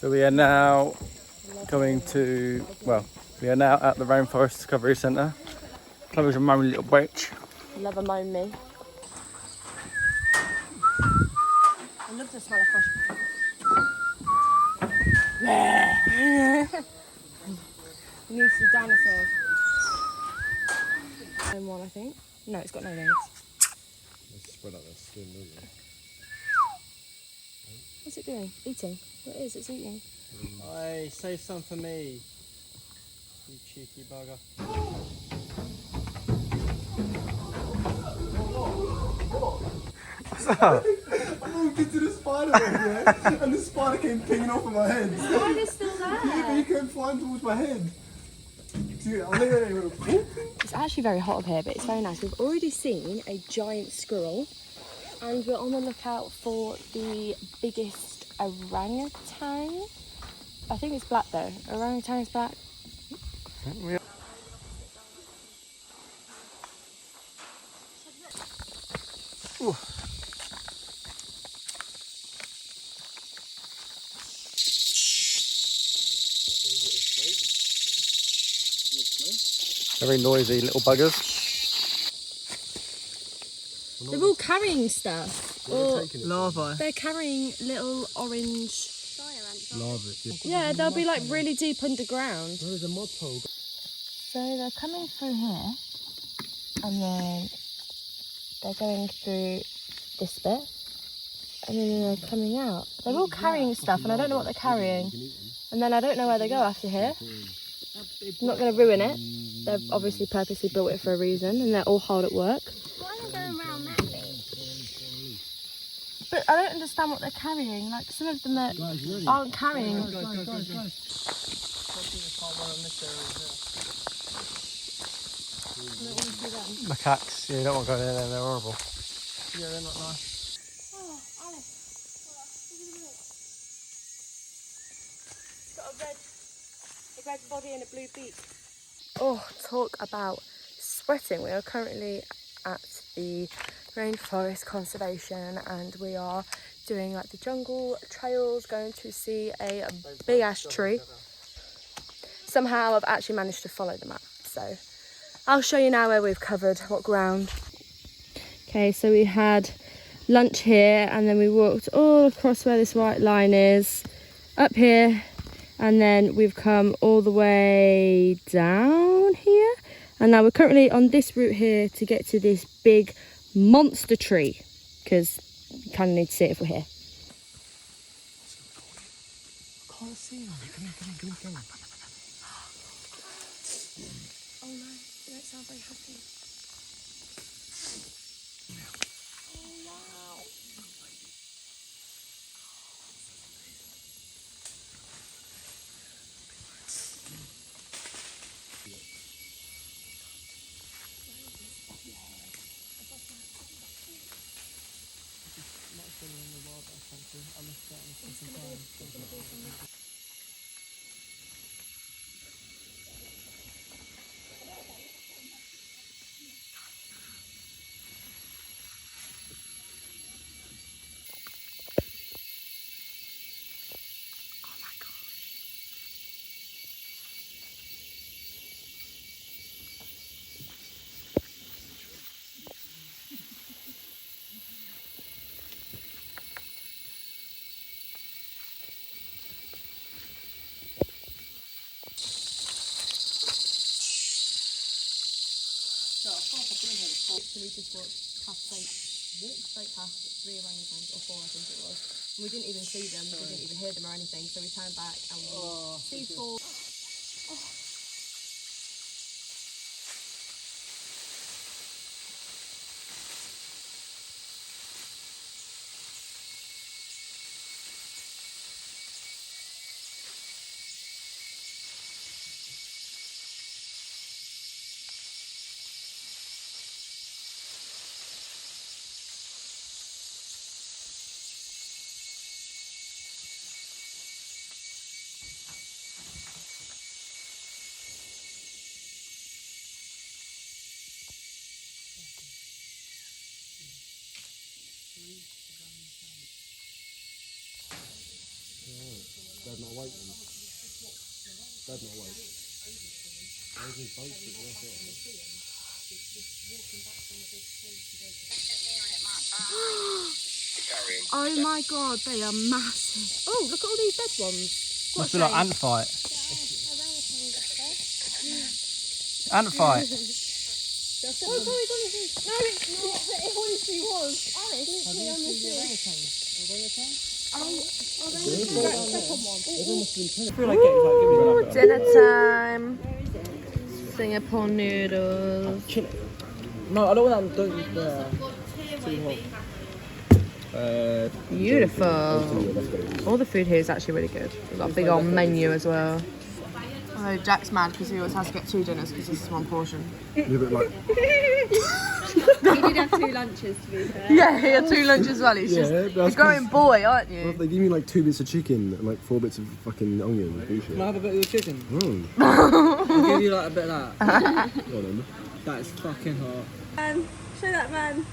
So we are now going to, well, we are now at the Rainforest Discovery Centre. Chloe's a moan little bitch. Love a moan me. I love the smell of fresh. We need some dinosaurs. One, I think. No, it's got no legs. Let's spread out their skin, don't you? What's it doing? Eating. What is it? It's eating. Hey, save some for me. You cheeky bugger. What's up? I moved into the spider web, yeah? And the spider came pinging off of my head. The spider's still there. Yeah, but he came flying towards my head. Dude, I think that would have. It's actually very hot up here, but it's very nice. We've already seen a giant squirrel, and we're on the lookout for the biggest orangutan. I think it's black though. Orangutan is black. Ooh. Very noisy little buggers. They're all carrying stuff. Or Lava. they're carrying little orange. Lava. Yeah, they'll be like really deep underground. There's a mud hole. So they're coming through here, and then they're going through this bit, and then they're coming out. They're all carrying stuff, and I don't know what they're carrying. And then I don't know where they go after here. I'm not going to ruin it. They've obviously purposely built it for a reason, and they're all hard at work. Why are they going around that bit? But I don't understand what they're carrying. Like, some of them aren't carrying. Macaques, yeah, you don't want to go there, they're horrible. Yeah, they're not nice. Oh, Alice. It's got a red body and a blue beak. Oh, talk about sweating. We are currently at the Rainforest Conservation, and we are doing like the jungle trails, going to see a big ash tree. Somehow I've actually managed to follow the map, so I'll show you now where we've covered what ground. Okay, so we had lunch here, and then we walked all across where this white line is, up here, and then we've come all the way down here, and now we're currently on this route here to get to this big monster tree, because you kind of need to see it if we're here. I can't see them. Come in. Oh no, they don't sound very happy. Oh wow. So we just walked straight past 3 orangutans, or 4 I think it was. And we didn't even see them, we didn't even hear them or anything, so we turned back and we see 4. Dad not awake then. Dad not awake. Where's his boat? Oh my god, they are massive. Oh, look at all these dead ones. Must be like ant fight. Ant fight. Oh, sorry. No, it's not. It honestly was. Honestly, on the sea. Dinner time. Singapore noodles. No, I don't want that. Beautiful. All the food here is actually really good. We've got a big old menu as well. Although Jack's mad because he always has to get 2 dinners because this is 1 portion. Yeah, but like, He did have 2 lunches, to be fair. Yeah, he had 2 lunches as well. He's just a growing boy, aren't well, you? they give me like 2 bits of chicken and like 4 bits of fucking onion. Bullshit. Can I have a bit of your chicken? Mm. I'll give you like a bit of that. Go on, then. That is fucking hot. Man, show that man.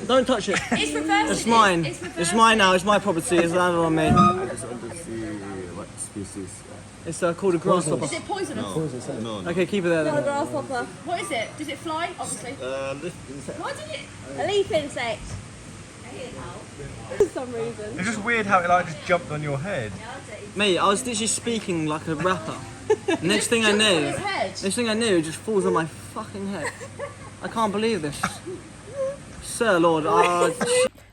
Don't touch it. It's reversed. It's mine. It's mine now. It's my property. It's landed on me. It's undersea, what species? It's called a grasshopper. Is it poisonous? No. Okay, keep it there Not a then. grasshopper. What is it? Does it fly? Obviously. Why did it? A leaf insect. For some reason. It's just weird how it like just jumped on your head. Mate, I was literally speaking like a rapper. Next thing I knew, it just falls on my fucking head. I can't believe this. Sir Lord,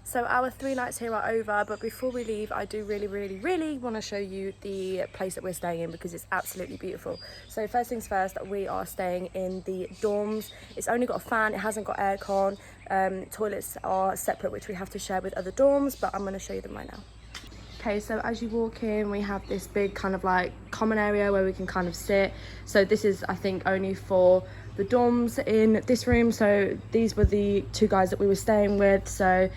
So our 3 nights here are over, but before we leave, I do really want to show you the place that we're staying in because it's absolutely beautiful. So first things first, we are staying in the dorms. It's only got a fan, it hasn't got aircon. Toilets are separate, which we have to share with other dorms, but I'm going to show you them right now. Okay, so as you walk in, we have this big kind of like common area where we can kind of sit. So this is, I think, only for the dorms in this room. So these were the 2 guys that we were staying with. So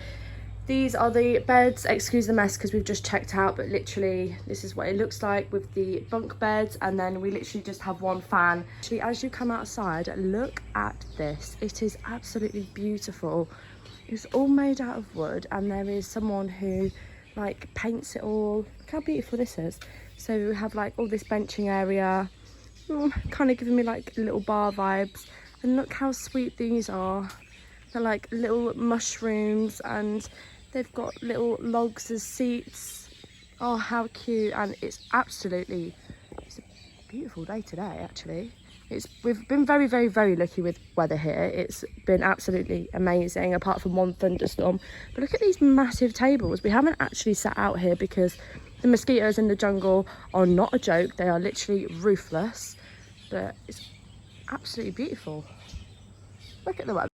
these are the beds. Excuse the mess because we've just checked out, but literally this is what it looks like with the bunk beds, and then we literally just have 1 fan. Actually, as you come outside, look at this. It is absolutely beautiful. It's all made out of wood, and there is someone who like paints it all. Look how beautiful this is. So we have like all this benching area, kind of giving me like little bar vibes, and look how sweet these are. They're like little mushrooms, and they've got little logs as seats. Oh, how cute. And it's a beautiful day today, actually. We've been very lucky with weather here. It's been absolutely amazing, apart from 1 thunderstorm. But look at these massive tables. We haven't actually sat out here because the mosquitoes in the jungle are not a joke. They are literally ruthless, but it's absolutely beautiful. Look at the weather.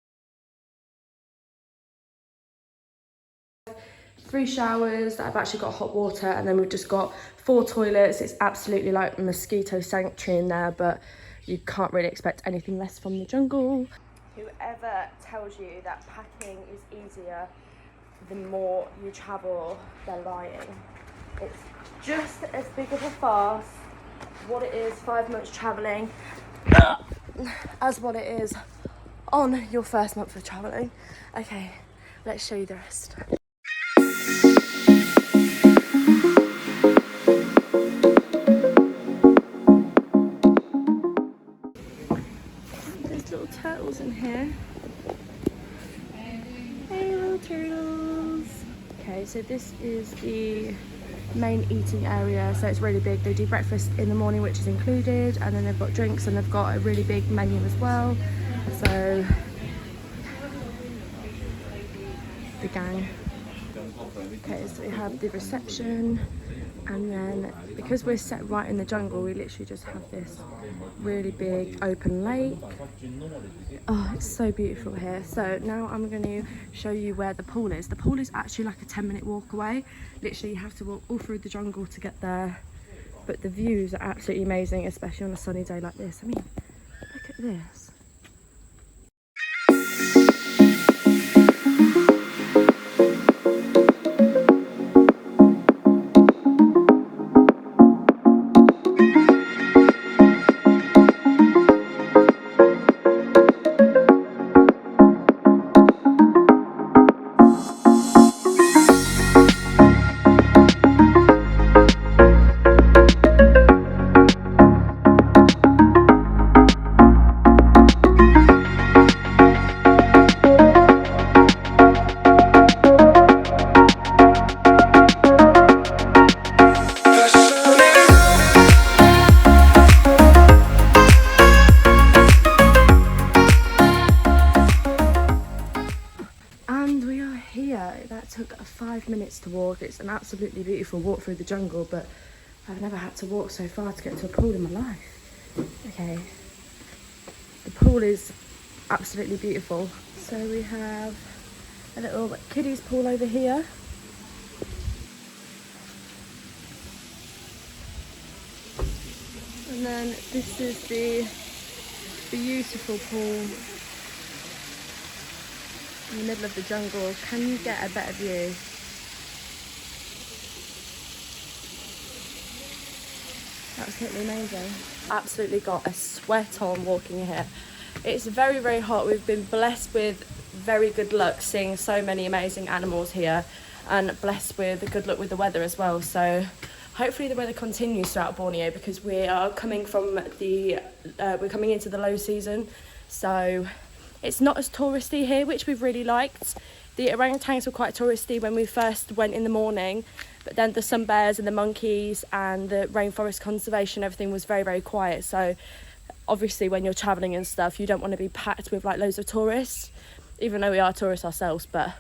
3 showers that have actually got hot water, and then we've just got 4 toilets. It's absolutely like mosquito sanctuary in there, but you can't really expect anything less from the jungle. Whoever tells you that packing is easier the more you travel, they're lying. It's just as big of a farce what it is 5 months travelling as what it is on your first month of travelling. Okay, let's show you the rest. There's little turtles in here. Hey, little turtles. Okay, so this is the main eating area. So it's really big. They do breakfast in the morning, which is included, and then they've got drinks, and they've got a really big menu as well. So the gang. Okay, so we have the reception, and then because we're set right in the jungle, we literally just have this really big open lake. Oh, it's so beautiful here. So now I'm going to show you where the pool is. The pool is actually like a 10-minute walk away. Literally you have to walk all through the jungle to get there, but the views are absolutely amazing, especially on a sunny day like this. I mean, look at this. to walk. It's an absolutely beautiful walk through the jungle, but I've never had to walk so far to get to a pool in my life. Okay, the pool is absolutely beautiful. So we have a little kiddies pool over here. And then this is the beautiful pool in the middle of the jungle. Can you get a better view? Absolutely amazing. Absolutely got a sweat on walking here. It's very, very hot. We've been blessed with very good luck seeing so many amazing animals here, and blessed with good luck with the weather as well. So hopefully the weather continues throughout Borneo, because we are coming from we're coming into the low season, so it's not as touristy here, which we've really liked. The orangutans were quite touristy when we first went in the morning, but then the sun bears and the monkeys and the Rainforest Conservation, everything was very, very quiet. So obviously when you're travelling and stuff, you don't want to be packed with like loads of tourists, even though we are tourists ourselves. But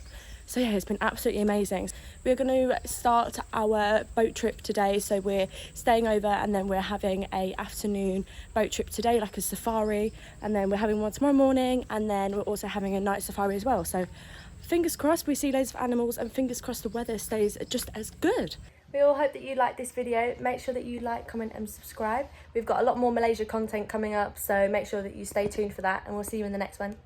so yeah, it's been absolutely amazing. We're going to start our boat trip today, so we're staying over and then we're having a afternoon boat trip today, like a safari, and then we're having one tomorrow morning, and then we're also having a night safari as well. So fingers crossed we see loads of animals, and fingers crossed the weather stays just as good. We all hope that you like this video. Make sure that you like, comment and subscribe. We've got a lot more Malaysia content coming up, so make sure that you stay tuned for that, and we'll see you in the next one.